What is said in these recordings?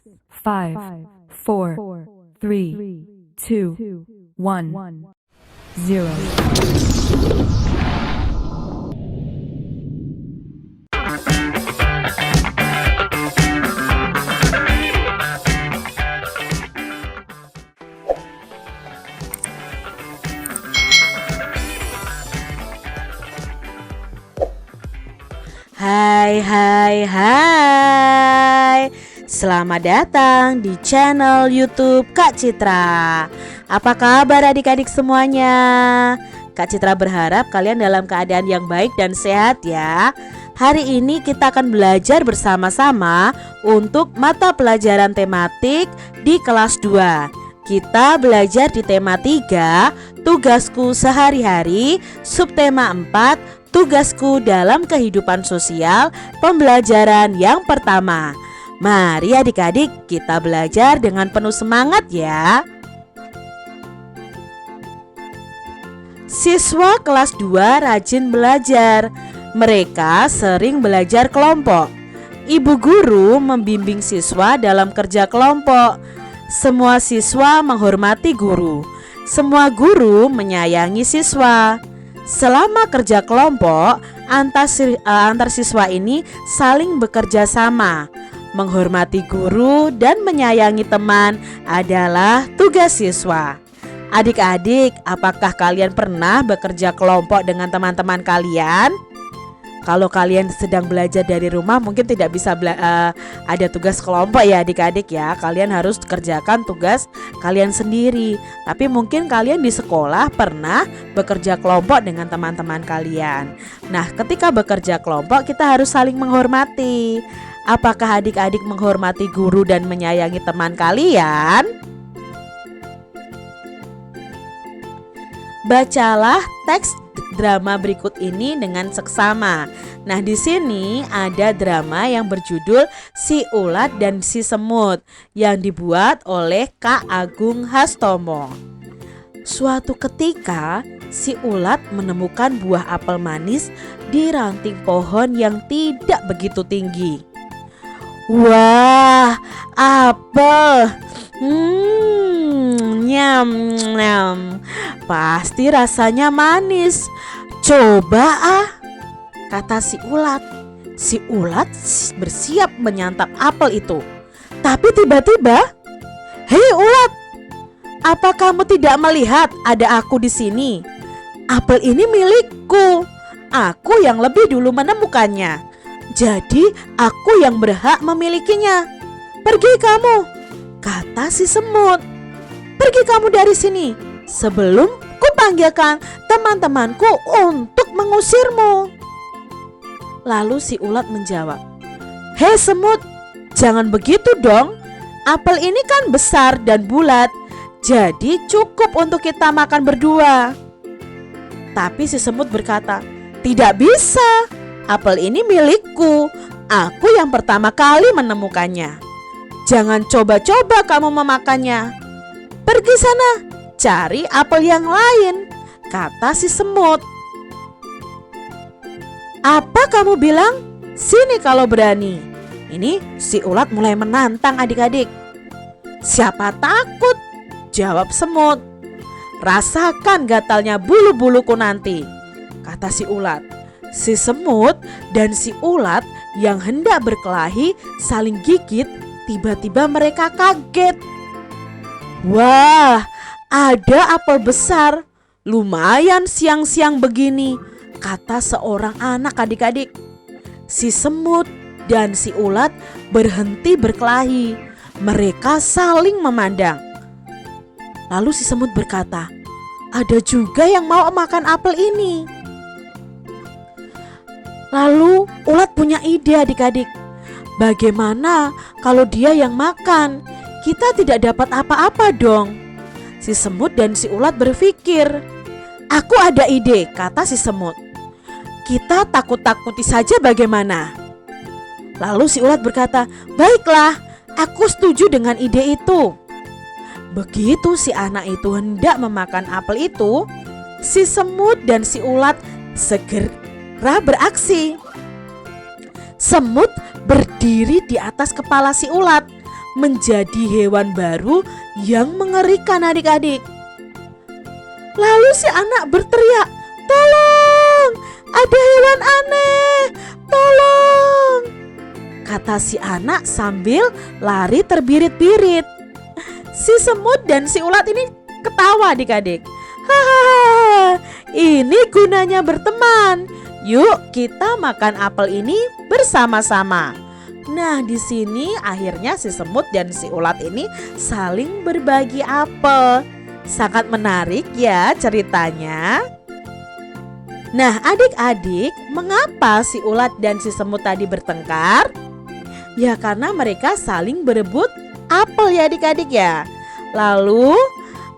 5, 4, 3, 2, 1, 0. Hai. Selamat datang di channel YouTube Kak Citra. Apa kabar adik-adik semuanya? Kak Citra berharap kalian dalam keadaan yang baik dan sehat ya. Hari ini kita akan belajar bersama-sama untuk mata pelajaran tematik di kelas 2. Kita belajar di tema 3, tugasku sehari-hari, subtema 4, tugasku dalam kehidupan sosial, pembelajaran yang pertama. Mari adik-adik kita belajar dengan penuh semangat ya. Siswa kelas 2 rajin belajar. Mereka sering belajar kelompok. Ibu guru membimbing siswa dalam kerja kelompok. Semua siswa menghormati guru. Semua guru menyayangi siswa. Selama kerja kelompok, antar siswa ini saling bekerja sama. Menghormati guru dan menyayangi teman adalah tugas siswa. Adik-adik, apakah kalian pernah bekerja kelompok dengan teman-teman kalian? Kalau kalian sedang belajar dari rumah mungkin tidak bisa ada tugas kelompok ya adik-adik ya. Kalian harus kerjakan tugas kalian sendiri. Tapi mungkin kalian di sekolah pernah bekerja kelompok dengan teman-teman kalian. Nah, ketika bekerja kelompok kita harus saling menghormati. Apakah adik-adik menghormati guru dan menyayangi teman kalian? Bacalah teks drama berikut ini dengan seksama. Nah, di sini ada drama yang berjudul Si Ulat dan Si Semut yang dibuat oleh Kak Agung Hastomo. Suatu ketika, si ulat menemukan buah apel manis di ranting pohon yang tidak begitu tinggi. Wah, apel. Nyam, nyam. Pasti rasanya manis. Coba kata si ulat. Si ulat bersiap menyantap apel itu. Tapi tiba-tiba, "Hei ulat, apa kamu tidak melihat ada aku di sini? Apel ini milikku. Aku yang lebih dulu menemukannya. Jadi aku yang berhak memilikinya. Pergi kamu," kata si semut. "Pergi kamu dari sini sebelum kupanggilkan teman-temanku untuk mengusirmu." Lalu si ulat menjawab, "Hei semut, jangan begitu dong. Apel ini kan besar dan bulat, jadi cukup untuk kita makan berdua." Tapi si semut berkata, "Tidak bisa. Apel ini milikku. Aku yang pertama kali menemukannya. Jangan coba-coba kamu memakannya. Pergi sana, cari apel yang lain," kata si semut. "Apa kamu bilang? Sini kalau berani." Ini si ulat mulai menantang adik-adik. "Siapa takut?" jawab semut. "Rasakan gatalnya bulu-buluku nanti," kata si ulat. Si semut dan si ulat yang hendak berkelahi saling gigit. Tiba-tiba mereka kaget. "Wah, ada apel besar. Lumayan siang-siang begini," kata seorang anak adik-adik. Si semut dan si ulat berhenti berkelahi. Mereka saling memandang. Lalu si semut berkata, "Ada juga yang mau makan apel ini." Lalu ulat punya ide adik-adik. Bagaimana kalau dia yang makan? Kita tidak dapat apa-apa dong. Si semut dan si ulat berpikir. "Aku ada ide," kata si semut. "Kita takut-takuti saja bagaimana?" Lalu si ulat berkata, "Baiklah, aku setuju dengan ide itu." Begitu si anak itu hendak memakan apel itu, si semut dan si ulat segera beraksi. Semut berdiri di atas kepala si ulat. menjadi hewan baru yang mengerikan adik-adik. Lalu si anak berteriak, "Tolong, ada hewan aneh, tolong!" kata si anak sambil lari terbirit-birit. Si semut dan si ulat ini ketawa adik-adik. "Hahaha, ini gunanya berteman. Yuk kita makan apel ini bersama-sama." Nah, di sini akhirnya si semut dan si ulat ini saling berbagi apel. Sangat menarik ya ceritanya. Nah, adik-adik, mengapa si ulat dan si semut tadi bertengkar? Ya karena mereka saling berebut apel ya adik-adik ya. Lalu,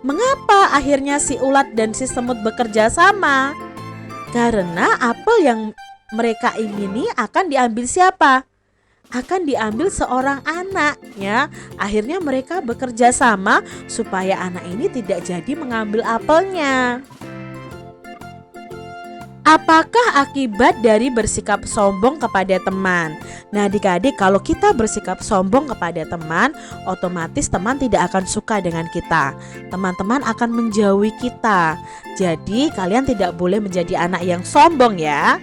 mengapa akhirnya si ulat dan si semut bekerja sama? Karena apel yang mereka ingini akan diambil siapa? Akan diambil seorang anak ya. Akhirnya mereka bekerja sama supaya anak ini tidak jadi mengambil apelnya. Apakah akibat dari bersikap sombong kepada teman? Nah adik-adik, kalau kita bersikap sombong kepada teman, otomatis teman tidak akan suka dengan kita. Teman-teman akan menjauhi kita. Jadi kalian tidak boleh menjadi anak yang sombong ya.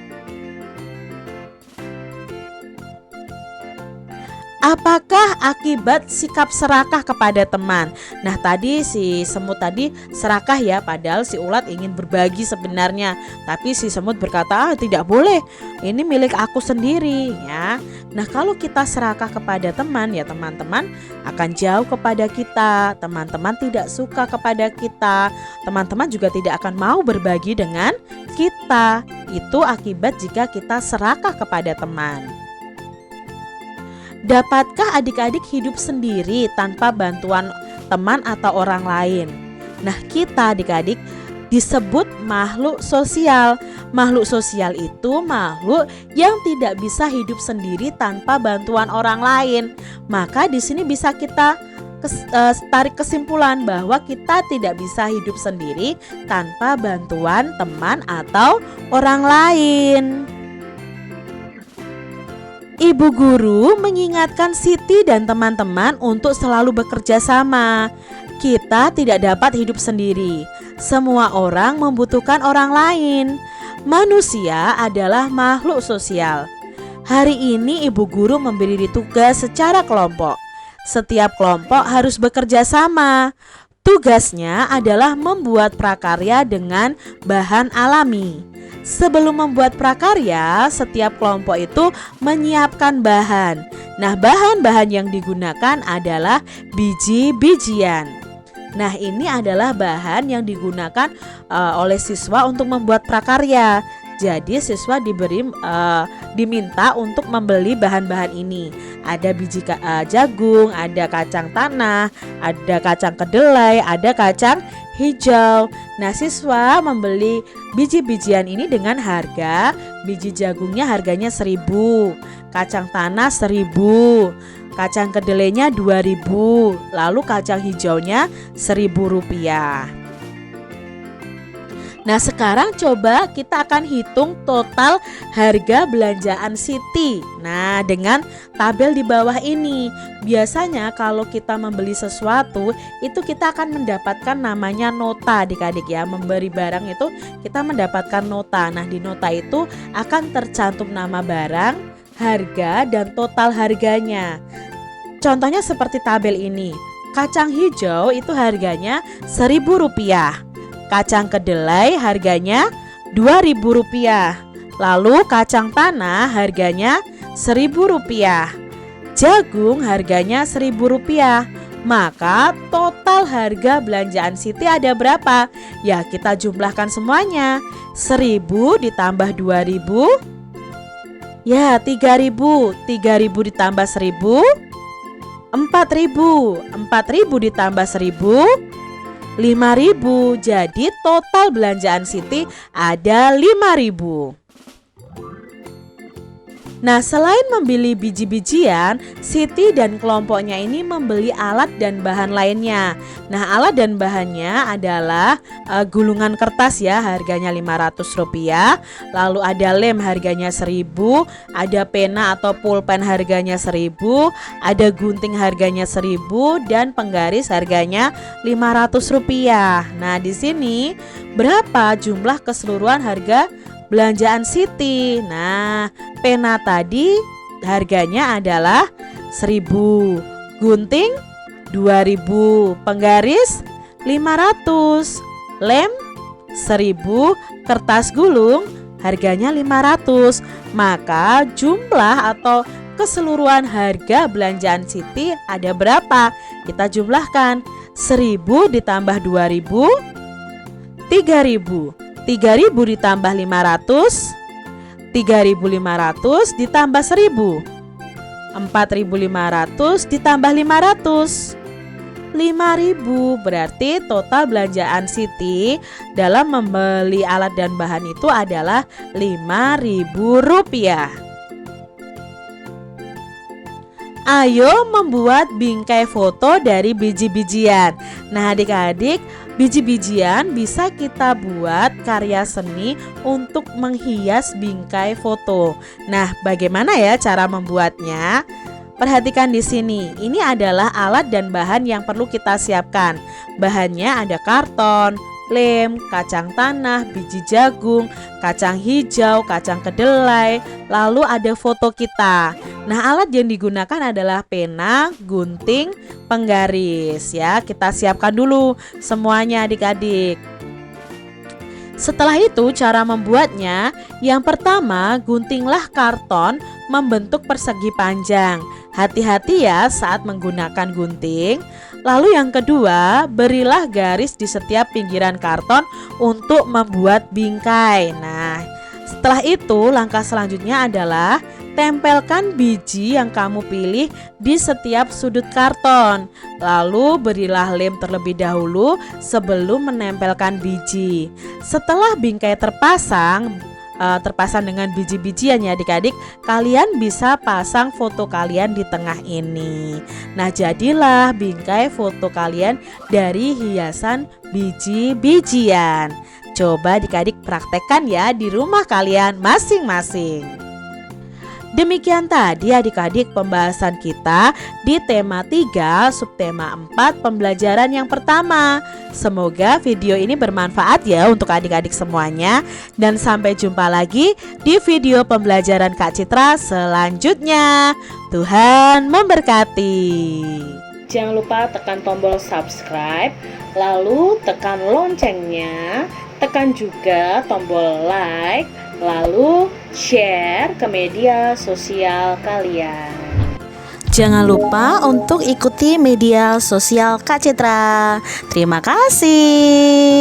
Apakah akibat sikap serakah kepada teman? Nah tadi si semut tadi serakah ya, padahal si ulat ingin berbagi sebenarnya. Tapi si semut berkata, tidak boleh, ini milik aku sendiri ya. Nah kalau kita serakah kepada teman ya teman-teman akan jauh kepada kita. Teman-teman tidak suka kepada kita. Teman-teman juga tidak akan mau berbagi dengan kita. Itu akibat jika kita serakah kepada teman. Dapatkah adik-adik hidup sendiri tanpa bantuan teman atau orang lain? Nah, kita adik-adik disebut makhluk sosial. Makhluk sosial itu makhluk yang tidak bisa hidup sendiri tanpa bantuan orang lain. Maka di sini bisa kita tarik kesimpulan bahwa kita tidak bisa hidup sendiri tanpa bantuan teman atau orang lain. Ibu guru mengingatkan Siti dan teman-teman untuk selalu bekerja sama. Kita tidak dapat hidup sendiri. Semua orang membutuhkan orang lain. Manusia adalah makhluk sosial. Hari ini ibu guru memberi tugas secara kelompok. Setiap kelompok harus bekerja sama. Tugasnya adalah membuat prakarya dengan bahan alami. Sebelum membuat prakarya, setiap kelompok itu menyiapkan bahan. Nah, bahan-bahan yang digunakan adalah biji-bijian. Nah, ini adalah bahan yang digunakan oleh siswa untuk membuat prakarya. Jadi siswa diminta untuk membeli bahan-bahan ini. Ada biji jagung, ada kacang tanah, ada kacang kedelai, ada kacang hijau. Nah, siswa membeli biji-bijian ini dengan harga biji jagungnya harganya 1.000, kacang tanah 1.000, kacang kedelainya 2.000, lalu kacang hijaunya Rp1.000. Nah sekarang coba kita akan hitung total harga belanjaan Siti. Nah dengan tabel di bawah ini. Biasanya kalau kita membeli sesuatu itu kita akan mendapatkan namanya nota adik-adik ya. Memberi barang itu kita mendapatkan nota. Nah di nota itu akan tercantum nama barang, harga dan total harganya. Contohnya seperti tabel ini. Kacang hijau itu harganya Rp1.000. Kacang kedelai harganya Rp2.000. Lalu kacang tanah harganya Rp1.000. Jagung harganya Rp1.000. Maka total harga belanjaan Siti ada berapa? Ya kita jumlahkan semuanya. 1.000 ditambah 2.000. Ya 3.000. 3.000 ditambah 1.000. 4.000. 4.000 ditambah 1.000. 5.000. Jadi total belanjaan Siti ada 5.000. Nah, selain membeli biji-bijian, Siti dan kelompoknya ini membeli alat dan bahan lainnya. Nah, alat dan bahannya adalah gulungan kertas ya, harganya Rp500. Lalu ada lem harganya Rp1.000, ada pena atau pulpen harganya Rp1.000, ada gunting harganya Rp1.000 dan penggaris harganya Rp500. Nah, di sini berapa jumlah keseluruhan harga belanjaan Siti? Nah, pena tadi harganya adalah Rp1.000, gunting Rp2.000, penggaris Rp500, lem Rp1.000, kertas gulung harganya Rp500. Maka jumlah atau keseluruhan harga belanjaan Siti ada berapa? Kita jumlahkan. Rp1.000 ditambah Rp2.000, Rp3.000. 3.000 ditambah 500, 3.500 ditambah 1.000, 4.500 ditambah 500, 5.000. Berarti total belanjaan Siti dalam membeli alat dan bahan itu adalah Rp5.000. Ayo membuat bingkai foto dari biji-bijian. Nah, adik-adik, biji-bijian bisa kita buat karya seni untuk menghias bingkai foto. Nah, bagaimana ya cara membuatnya? Perhatikan di sini. Ini adalah alat dan bahan yang perlu kita siapkan. Bahannya ada karton, lem, kacang tanah, biji jagung, kacang hijau, kacang kedelai, lalu ada foto kita. Nah, alat yang digunakan adalah pena, gunting, penggaris ya. Kita siapkan dulu semuanya adik-adik. Setelah itu cara membuatnya, yang pertama guntinglah karton membentuk persegi panjang. Hati-hati ya saat menggunakan gunting. Lalu yang kedua, berilah garis di setiap pinggiran karton untuk membuat bingkai. Nah, setelah itu langkah selanjutnya adalah tempelkan biji yang kamu pilih di setiap sudut karton. Lalu berilah lem terlebih dahulu sebelum menempelkan biji. Setelah bingkai terpasang dengan biji-bijian ya adik-adik, kalian bisa pasang foto kalian di tengah ini. Nah, jadilah bingkai foto kalian dari hiasan biji-bijian. Coba adik-adik praktekkan ya di rumah kalian masing-masing. Demikian tadi adik-adik pembahasan kita di tema 3 subtema 4 pembelajaran yang pertama. Semoga video ini bermanfaat ya untuk adik-adik semuanya. Dan sampai jumpa lagi di video pembelajaran Kak Citra selanjutnya. Tuhan memberkati. Jangan lupa tekan tombol subscribe, lalu tekan loncengnya, tekan juga tombol like, lalu share ke media sosial kalian. Jangan lupa untuk ikuti media sosial Kak Citra. Terima kasih.